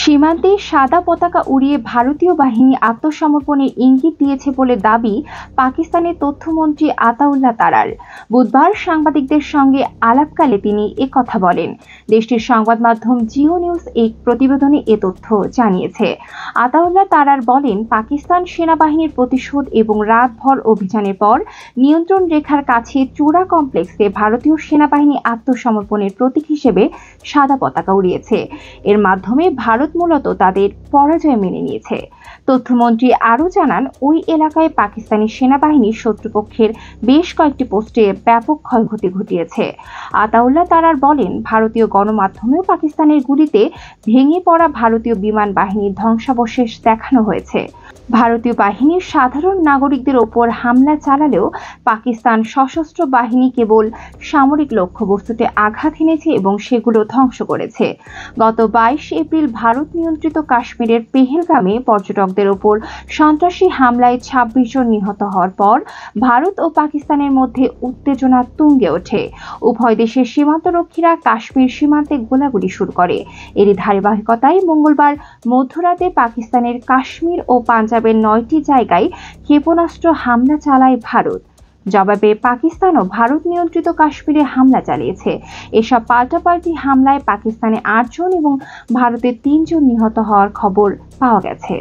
সীমান্তে সাদা পতাকা উড়িয়ে ভারতীয় বাহিনী আত্মসমর্পণের ইঙ্গিত দিয়েছে বলে দাবি পাকিস্তানের তথ্যমন্ত্রী আতাউল্লাহ তারার। বুধবার সাংবাদিকদের সঙ্গে আলাপকালে তিনি একথা বলেন। দেশটির সংবাদ মাধ্যম জিও নিউজ এক প্রতিবেদনে এ তথ্য জানিয়েছে। আতাউল্লাহ তারার বলেন, পাকিস্তান সেনাবাহিনীর প্রতিশোধ এবং রাতভর অভিযানের পর নিয়ন্ত্রণ রেখার কাছে চূড়া কমপ্লেক্সে ভারতীয় সেনাবাহিনী আত্মসমর্পণের প্রতীক হিসেবে সাদা পতাকা উড়িয়েছে। এর মাধ্যমে ভারত মূলত তাদের পরাজয় মেনে নিয়েছে। তথ্যমন্ত্রী আরও জানান, ওই এলাকায় পাকিস্তানি সেনাবাহিনী শত্রুপক্ষের বেশ কয়েকটি পোস্টে ব্যাপক ক্ষয়ক্ষতি ঘটিয়েছে। আতাউল্লাহ তারার বলেন, ভারতীয় গণমাধ্যমেও পাকিস্তানের গুলিতে ভেঙে পড়া ভারতীয় বিমান বাহিনীর ধ্বংসাবশেষ দেখানো হয়েছে। ভারতীয় বাহিনীর সাধারণ নাগরিকদের ওপর হামলা চালালেও পাকিস্তান সশস্ত্র বাহিনী কেবল সামরিক লক্ষ্যবস্তুতে আঘাত এনেছে এবং সেগুলো ধ্বংস করেছে। গত 22 এপ্রিল ভারত নিয়ন্ত্রিত কাশ্মীরের পেহেলগামে পর্যটকদের ওপর সন্ত্রাসী হামলায় 26 জন নিহত হওয়ার পর ভারত ও পাকিস্তানের মধ্যে উত্তেজনা তুঙ্গে ওঠে। উভয় দেশের সীমান্তরক্ষীরা কাশ্মীর সীমান্তে গোলাগুলি শুরু করে। এরই ধারাবাহিকতায় মঙ্গলবার মধ্যরাতে পাকিস্তানের কাশ্মীর ও পাঞ্জাবের 9টি জায়গায় ক্ষেপণাস্ত্র হামলা চালায় ভারত। জবাবে পাকিস্তানও ভারত নিয়ন্ত্রিত কাশ্মীরে হামলা চালিয়েছে। এসব পাল্টাপাল্টি হামলায় পাকিস্তানে 8 জন এবং ভারতে 3 জন নিহত হওয়ার খবর পাওয়া গেছে।